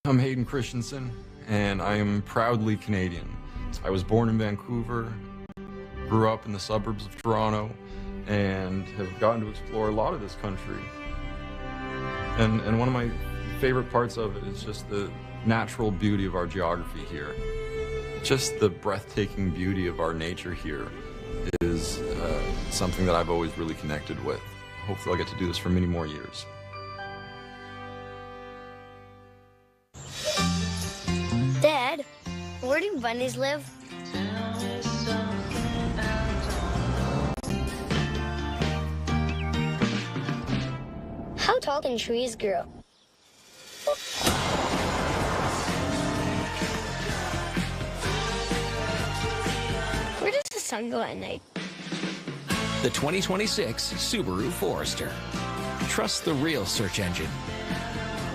I'm Hayden Christensen, and I am proudly Canadian. I was born in Vancouver, grew up in the suburbs of Toronto, and have gotten to explore a lot of this country. And one of my favorite parts of it is just the natural beauty of our geography here. Just the breathtaking beauty of our nature here is something that I've always really connected with. Hopefully I'll get to do this for many more years. Dad, where do bunnies live? How tall can trees grow? Where does the sun go at night? The 2026 Subaru Forester. Trust the real search engine.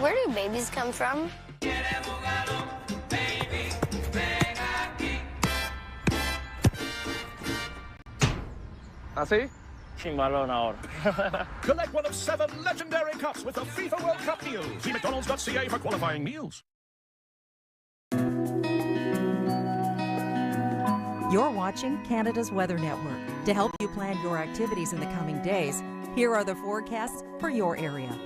Where do babies come from? ¿Así? Sin balón ahora. Collect one of 7 legendary cups with the FIFA World Cup deal. See mcdonalds.ca for qualifying meals. You're watching Canada's Weather Network. To help you plan your activities in the coming days, here are the forecasts for your area.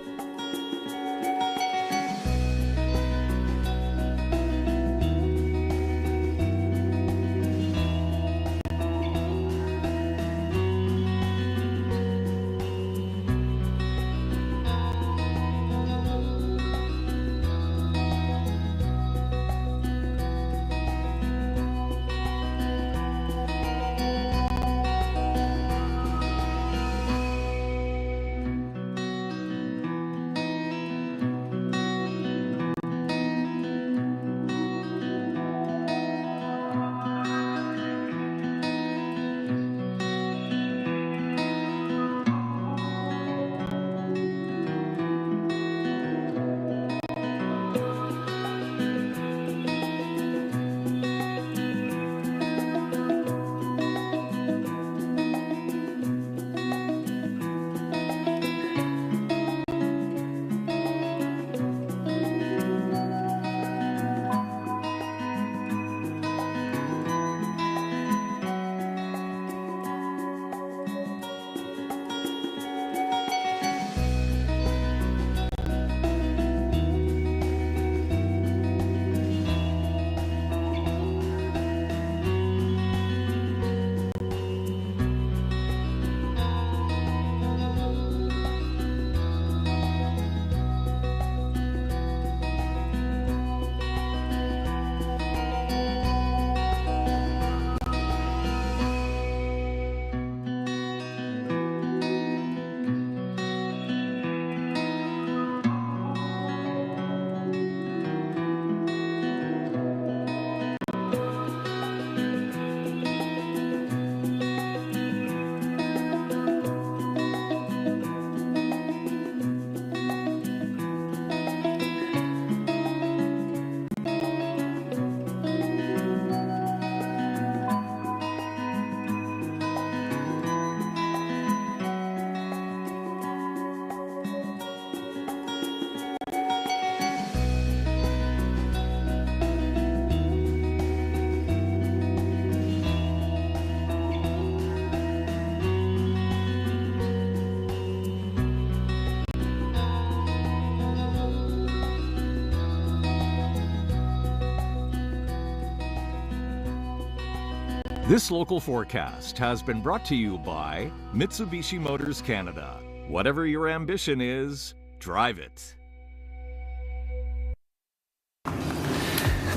This local forecast has been brought to you by Mitsubishi Motors Canada. Whatever your ambition is, drive it.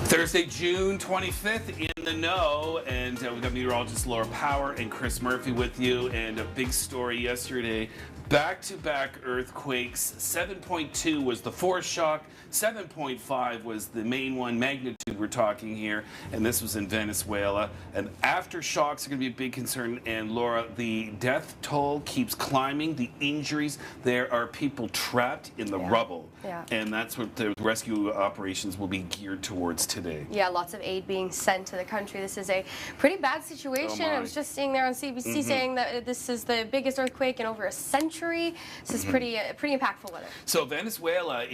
Thursday, June 25th, in the know, and we've got meteorologist Laura Power and Chris Murphy with you, and a big story yesterday. Back-to-back earthquakes. 7.2 was the foreshock, 7.5 was the main one, magnitude we're talking here, and this was in Venezuela. And aftershocks are going to be a big concern, and Laura, the death toll keeps climbing, the injuries. There are people trapped in the rubble, and that's what the rescue operations will be geared towards today. Yeah, lots of aid being sent to the country. This is a pretty bad situation. I was just seeing there on CBC saying that this is the biggest earthquake in over a century. century. This is pretty impactful weather. So Venezuela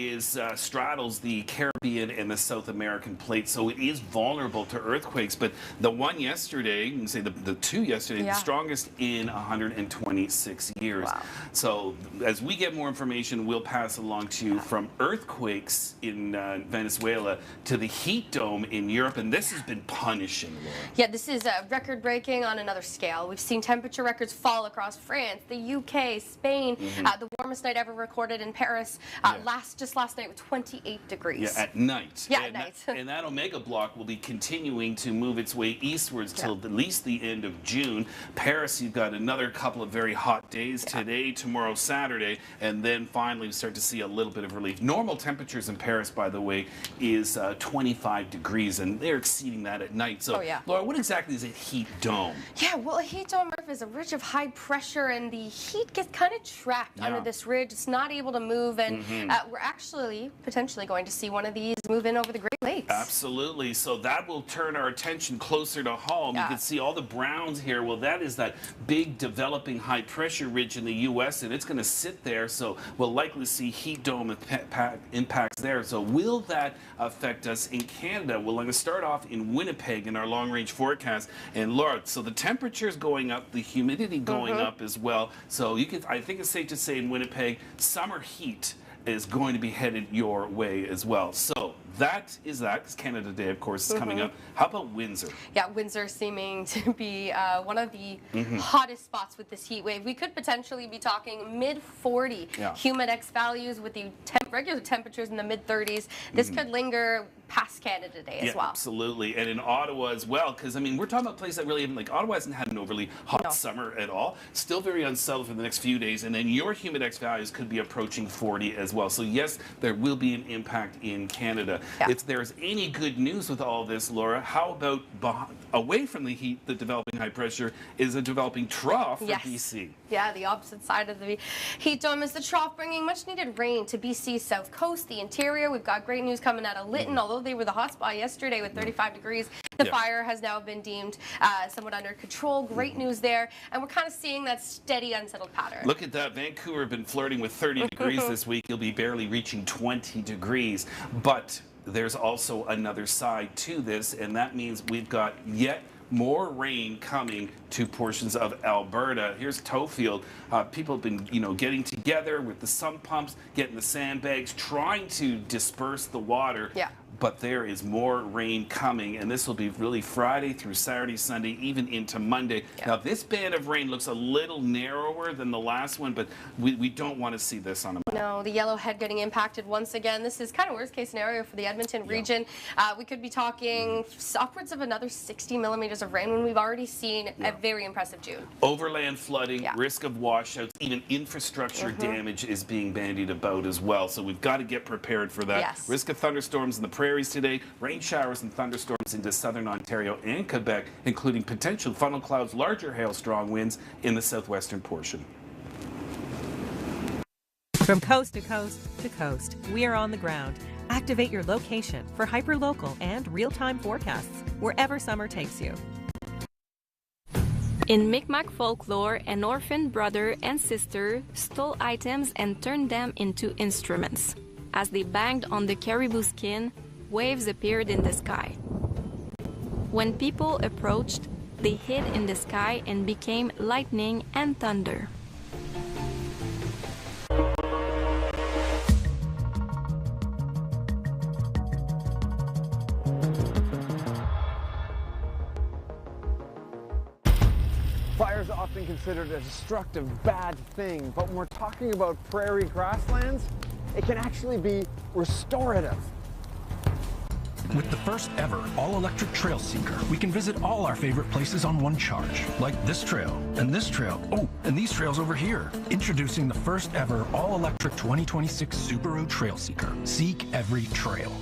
straddles the Caribbean and the South American plate, so it is vulnerable to earthquakes. But the one yesterday, you can say the two yesterday, the strongest in 126 years. Wow. So as we get more information, we'll pass along to you from earthquakes in Venezuela to the heat dome in Europe, and this has been punishing, Laura. Yeah, this is record-breaking on another scale. We've seen temperature records fall across France, the UK, Spain. The warmest night ever recorded in Paris just last night with 28 degrees. Yeah, at night. Yeah, at night. And that Omega block will be continuing to move its way eastwards till at least the end of June. Paris, you've got another couple of very hot days today, tomorrow, Saturday, and then finally we start to see a little bit of relief. Normal temperatures in Paris, by the way, is 25 degrees, and they're exceeding that at night. So, Laura, what exactly is a heat dome? Yeah, well, a heat dome, Murph, is a ridge of high pressure, and the heat gets kind of trapped under this ridge. It's not able to move, and we're actually potentially going to see one of these move in over the Great Lakes. Absolutely. So that will turn our attention closer to home. You can see all the browns here. Well, that is that big developing high pressure ridge in the U.S., and it's going to sit there. So we'll likely see heat dome impacts there. So will that affect us in Canada? Well, I'm going to start off in Winnipeg in our long-range forecast. And Laura, so the temperature is going up, the humidity going up as well. So I think it's safe to say in Winnipeg, summer heat is going to be headed your way as well. So that is that, because Canada Day, of course, is coming up. How about Windsor? Yeah, Windsor seeming to be one of the hottest spots with this heat wave. We could potentially be talking mid-40 humidex values with the regular temperatures in the mid-30s. This could linger past Canada Day as well. Absolutely. And in Ottawa as well, because, I mean, we're talking about places that really haven't, like, Ottawa hasn't had an overly hot summer at all. Still very unsettled for the next few days. And then your humidex values could be approaching 40 as well. So, yes, there will be an impact in Canada. If there's any good news with all this, Laura, how about away from the heat, the developing high pressure is a developing trough for BC? Yeah, the opposite side of the heat dome is the trough, bringing much needed rain to BC's south coast, the interior. We've got great news coming out of Lytton, although they were the hotspot yesterday with 35 degrees. The fire has now been deemed somewhat under control. Great news there. And we're kind of seeing that steady, unsettled pattern. Look at that. Vancouver been flirting with 30 degrees this week. You'll be barely reaching 20 degrees. But there's also another side to this, and that means we've got yet more rain coming to portions of Alberta. Here's Tofield. People have been, getting together with the sump pumps, getting the sandbags, trying to disperse the water. But there is more rain coming, and this will be really Friday through Saturday, Sunday, even into Monday. Now, this band of rain looks a little narrower than the last one, but we don't want to see this on a map. No, the Yellowhead getting impacted once again. This is kind of worst case scenario for the Edmonton region. We could be talking upwards of another 60 millimeters of rain when we've already seen a very impressive June. Overland flooding, risk of washouts, even infrastructure damage is being bandied about as well. So we've got to get prepared for that. Risk of thunderstorms in the prairies today, rain showers and thunderstorms into southern Ontario and Quebec, including potential funnel clouds, larger hail, strong winds in the southwestern portion. From coast to coast to coast, we are on the ground. Activate your location for hyperlocal and real-time forecasts wherever summer takes you. In Mi'kmaq folklore, an orphan brother and sister stole items and turned them into instruments. As they banged on the caribou skin, waves appeared in the sky. When people approached, they hid in the sky and became lightning and thunder. Fire is often considered a destructive, bad thing, but when we're talking about prairie grasslands, it can actually be restorative. With the first ever all-electric Trail Seeker, we can visit all our favorite places on one charge, like this trail, and these trails over here. Introducing the first ever all-electric 2026 Subaru Trail Seeker. Seek every trail.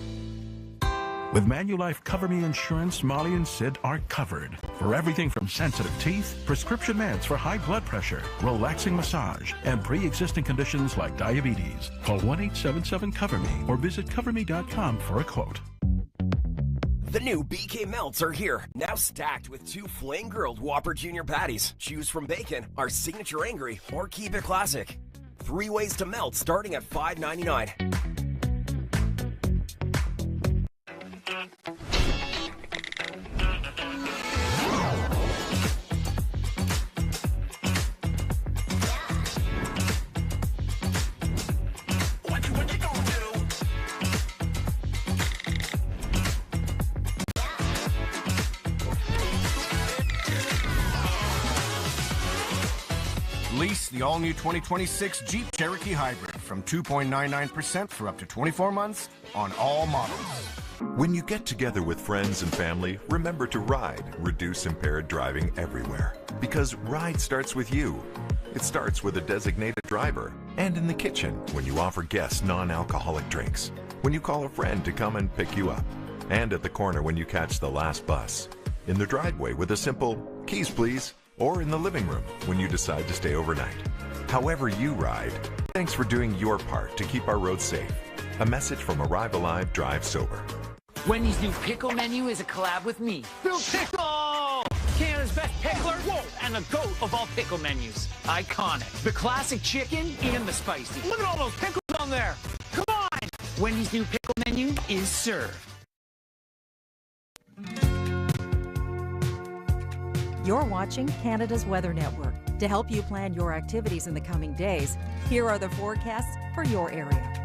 With Manulife Cover Me Insurance, Molly and Sid are covered for everything from sensitive teeth, prescription meds for high blood pressure, relaxing massage, and pre-existing conditions like diabetes. Call 1-877-COVER-ME or visit coverme.com for a quote. The new BK Melts are here, now stacked with 2 flame-grilled Whopper Jr. patties. Choose from bacon, our signature angry, or keep it classic. 3 ways to melt starting at $5.99. Lease the all-new 2026 Jeep Cherokee Hybrid from 2.99% for up to 24 months on all models. When you get together with friends and family, remember to ride. Reduce impaired driving everywhere. Because ride starts with you. It starts with a designated driver. And in the kitchen, when you offer guests non-alcoholic drinks. When you call a friend to come and pick you up. And at the corner when you catch the last bus. In the driveway with a simple, "Keys please." Or in the living room when you decide to stay overnight. However you ride, thanks for doing your part to keep our roads safe. A message from Arrive Alive, Drive Sober. Wendy's new pickle menu is a collab with me. Bill Pickle! Canada's best pickler, whoa, and the GOAT of all pickle menus. Iconic. The classic chicken and the spicy. Look at all those pickles on there. Come on! Wendy's new pickle menu is served. You're watching Canada's Weather Network. To help you plan your activities in the coming days, here are the forecasts for your area.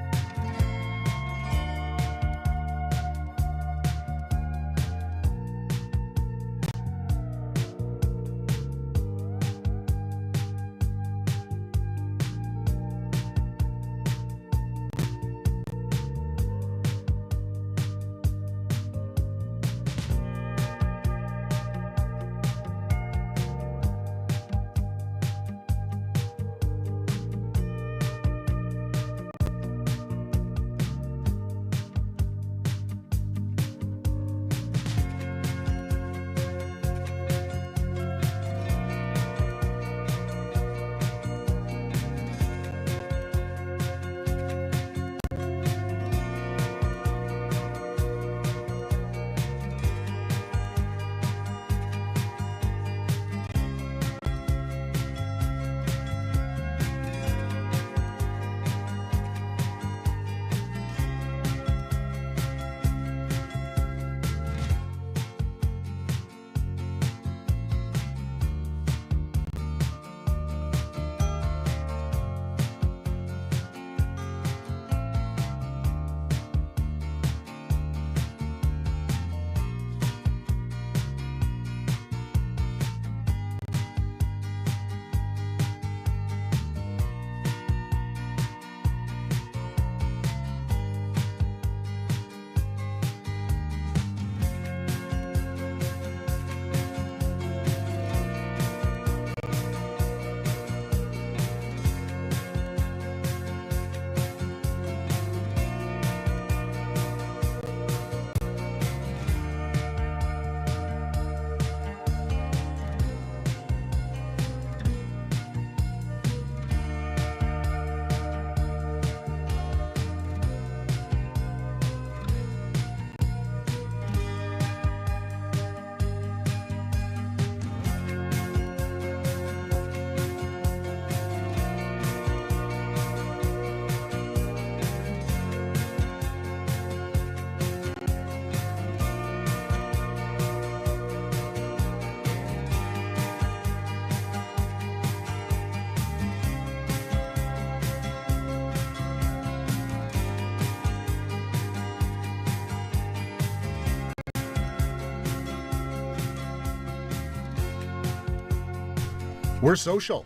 We're social.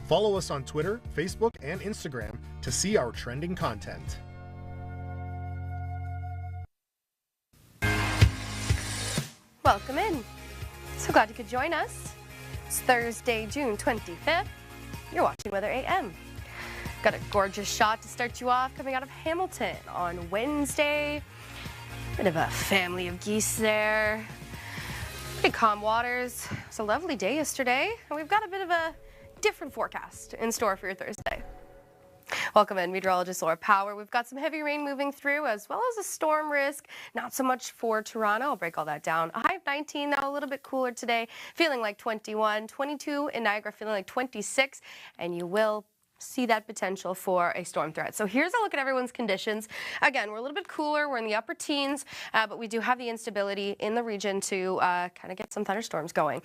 Follow us on Twitter, Facebook, and Instagram to see our trending content. Welcome in. So glad you could join us. It's Thursday, June 25th. You're watching Weather AM. Got a gorgeous shot to start you off coming out of Hamilton on Wednesday. Bit of a family of geese there. Pretty calm waters. It's a lovely day yesterday, and we've got a bit of a different forecast in store for your Thursday. Welcome in, meteorologist Laura Power. We've got some heavy rain moving through, as well as a storm risk. Not so much for Toronto. I'll break all that down. A high of 19, now a little bit cooler today, feeling like 21, 22 in Niagara, feeling like 26, and you will see that potential for a storm threat. So here's a look at everyone's conditions. Again, we're a little bit cooler. We're in the upper teens, but we do have the instability in the region to kind of get some thunderstorms going.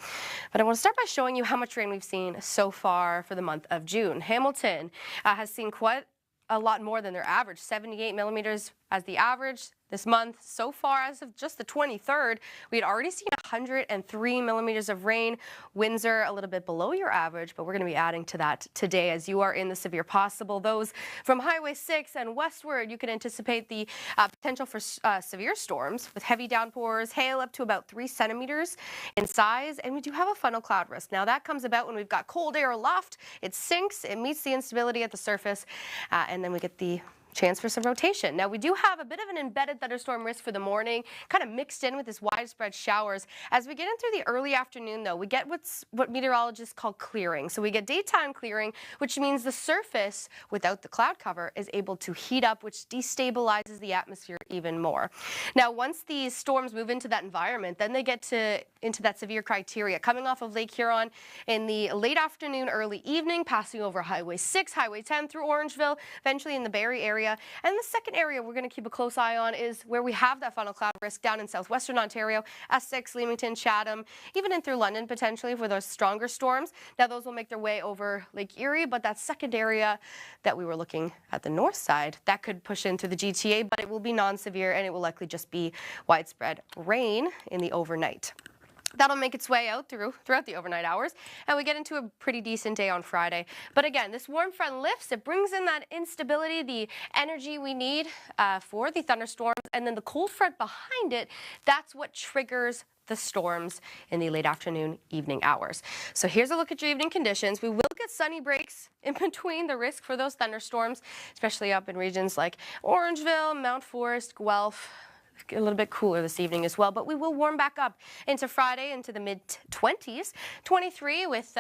But I want to start by showing you how much rain we've seen so far for the month of June. Hamilton has seen quite a lot more than their average, 78 millimeters as the average. This month, so far as of just the 23rd, we had already seen 103 millimeters of rain. Windsor, a little bit below your average, but we're going to be adding to that today as you are in the severe possible. Those from Highway 6 and westward, you can anticipate the potential for severe storms with heavy downpours, hail up to about 3 centimeters in size, and we do have a funnel cloud risk. Now that comes about when we've got cold air aloft, it sinks, it meets the instability at the surface, and then we get the chance for some rotation. Now we do have a bit of an embedded thunderstorm risk for the morning, kind of mixed in with this widespread showers. As we get into the early afternoon though, we get what meteorologists call clearing. So we get daytime clearing, which means the surface without the cloud cover is able to heat up, which destabilizes the atmosphere even more. Now once these storms move into that environment, then they get into that severe criteria. Coming off of Lake Huron in the late afternoon, early evening, passing over Highway 6, Highway 10 through Orangeville, eventually in the Barrie area. And the second area we're going to keep a close eye on is where we have that funnel cloud risk down in southwestern Ontario, Essex, Leamington, Chatham, even in through London potentially for those stronger storms. Now those will make their way over Lake Erie, but that second area that we were looking at the north side, that could push in through the GTA, but it will be non-severe and it will likely just be widespread rain in the overnight. That'll make its way out throughout the overnight hours, and we get into a pretty decent day on Friday. But again, this warm front lifts, it brings in that instability, the energy we need for the thunderstorms, and then the cold front behind it, that's what triggers the storms in the late afternoon, evening hours. So here's a look at your evening conditions. We will get sunny breaks in between the risk for those thunderstorms, especially up in regions like Orangeville, Mount Forest, Guelph. A little bit cooler this evening as well, but we will warm back up into Friday into the mid-20s. 23 with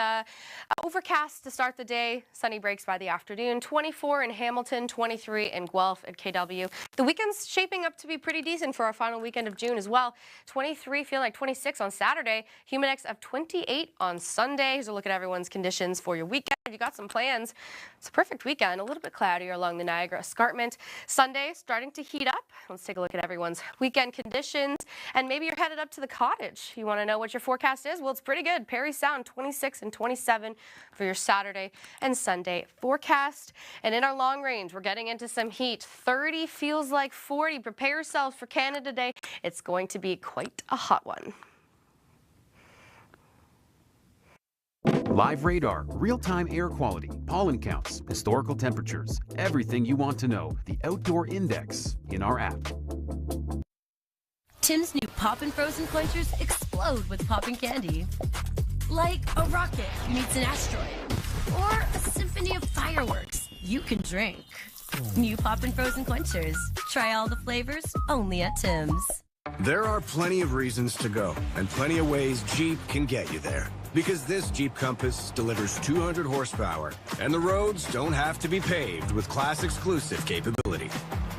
overcast to start the day, sunny breaks by the afternoon. 24 in Hamilton, 23 in Guelph at KW. The weekend's shaping up to be pretty decent for our final weekend of June as well. 23, feeling like 26 on Saturday. Humidex of 28 on Sunday. Here's a look at everyone's conditions for your weekend. If you got some plans, it's a perfect weekend. A little bit cloudier along the Niagara Escarpment. Sunday starting to heat up. Let's take a look at everyone's weekend conditions, and maybe you're headed up to the cottage. You want to know what your forecast is? Well, it's pretty good. Parry Sound 26 and 27 for your Saturday and Sunday forecast. And in our long range, we're getting into some heat. 30 feels like 40. Prepare yourselves for Canada Day. It's going to be quite a hot one. Live radar, real-time air quality, pollen counts, historical temperatures, everything you want to know. The Outdoor Index in our app. Tim's new Poppin' Frozen Quenchers explode with popping candy. Like a rocket meets an asteroid. Or a symphony of fireworks you can drink. New Poppin' Frozen Quenchers. Try all the flavors only at Tim's. There are plenty of reasons to go, and plenty of ways Jeep can get you there. Because this Jeep Compass delivers 200 horsepower, and the roads don't have to be paved with class-exclusive capability.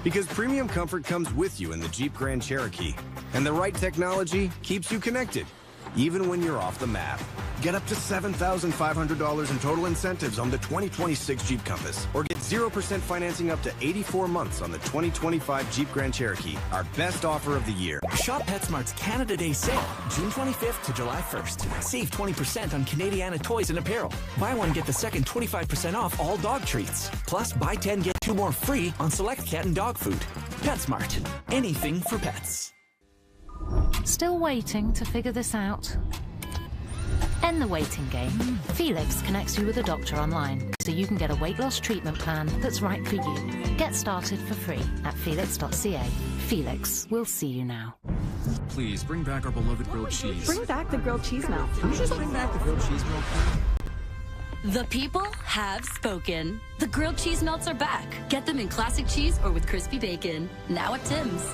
Because premium comfort comes with you in the Jeep Grand Cherokee, and the right technology keeps you connected, even when you're off the map. Get up to $7,500 in total incentives on the 2026 Jeep Compass, or get 0% financing up to 84 months on the 2025 Jeep Grand Cherokee, our best offer of the year. Shop PetSmart's Canada Day sale, June 25th to July 1st. Save 20% on Canadiana toys and apparel. Buy one, get the second 25% off all dog treats. Plus, buy 10, get 2 more free on select cat and dog food. PetSmart, anything for pets. Still waiting to figure this out? End the waiting game. Felix connects you with a doctor online, so you can get a weight loss treatment plan that's right for you. Get started for free at felix.ca. Felix, we'll see you now. Please bring back our beloved grilled cheese. Bring back the grilled cheese melt. Can you just bring back the grilled cheese melt? The people have spoken. The grilled cheese melts are back. Get them in classic cheese or with crispy bacon. Now at Tim's.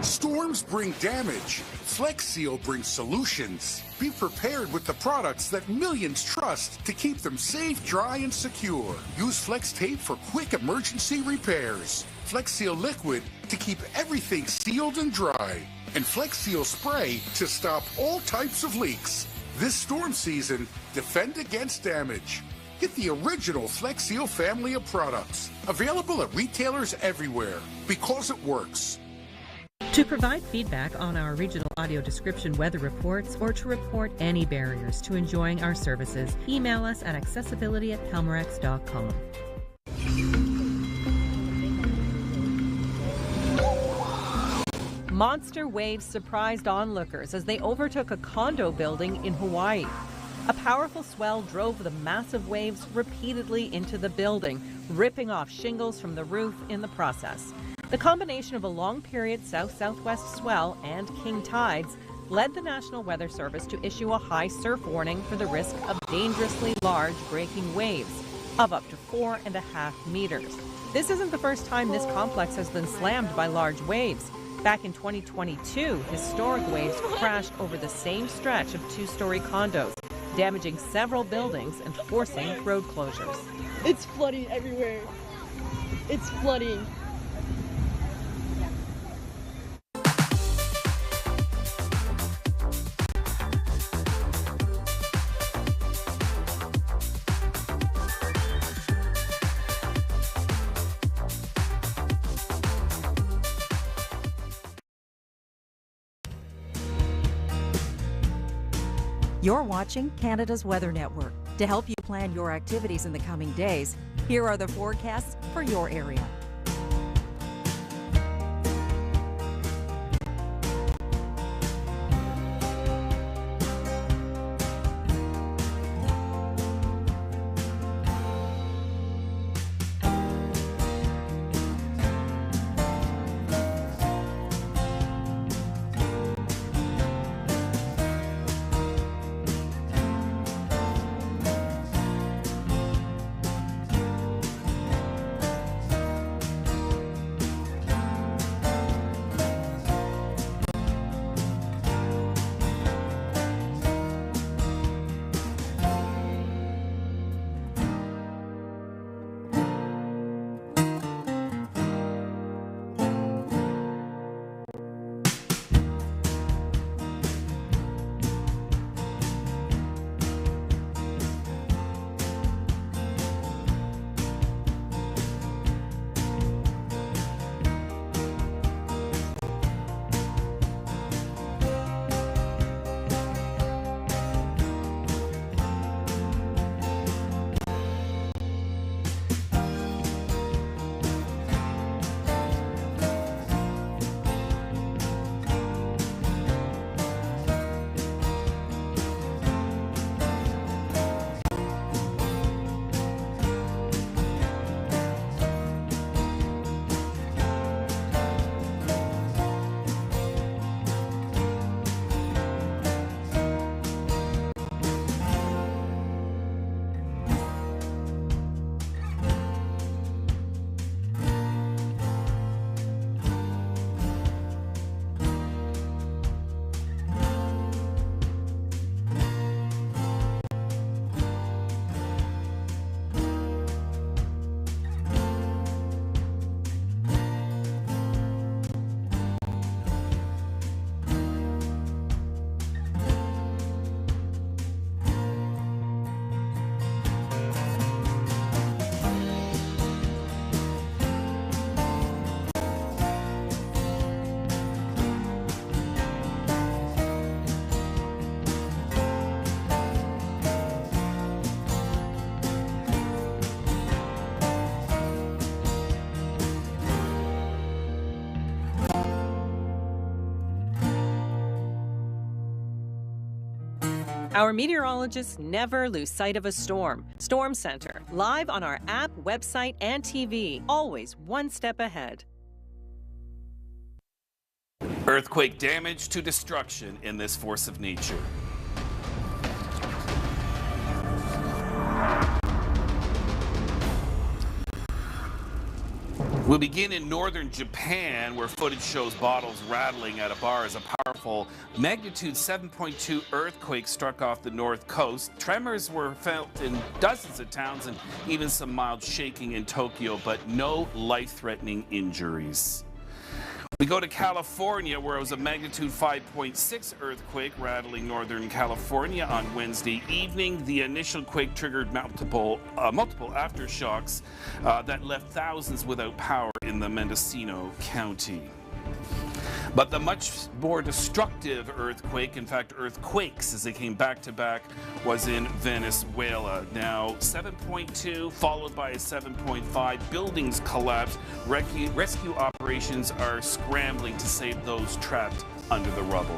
Storms bring damage. Flex Seal brings solutions. Be prepared with the products that millions trust to keep them safe, dry, and secure. Use Flex Tape for quick emergency repairs. Flex Seal Liquid to keep everything sealed and dry. And Flex Seal Spray to stop all types of leaks. This storm season, defend against damage. Get the original Flexsteel family of products. Available at retailers everywhere. Because it works. To provide feedback on our regional audio description weather reports or to report any barriers to enjoying our services, email us at accessibility@pelmorex.com. Monster waves surprised onlookers as they overtook a condo building in Hawaii. A powerful swell drove the massive waves repeatedly into the building, ripping off shingles from the roof in the process. The combination of a long-period south-southwest swell and king tides led the National Weather Service to issue a high surf warning for the risk of dangerously large breaking waves of up to 4.5 meters. This isn't the first time this complex has been slammed by large waves. Back in 2022, historic waves crashed over the same stretch of two-story condos, damaging several buildings and forcing road closures. It's flooding everywhere. It's flooding. You're watching Canada's Weather Network. To help you plan your activities in the coming days, here are the forecasts for your area. Our meteorologists never lose sight of a storm. Storm Center, live on our app, website, and TV, always one step ahead. Earthquake damage to destruction in this force of nature. We'll begin in northern Japan, where footage shows bottles rattling at a bar as a powerful magnitude 7.2 earthquake struck off the north coast. Tremors were felt in dozens of towns and even some mild shaking in Tokyo, but no life-threatening injuries. We go to California, where it was a magnitude 5.6 earthquake rattling Northern California on Wednesday evening. The initial quake triggered multiple aftershocks that left thousands without power in the Mendocino County. But the much more destructive earthquake, in fact earthquakes as they came back to back, was in Venezuela. Now 7.2 followed by a 7.5. Buildings collapsed. Rescue operations are scrambling to save those trapped under the rubble.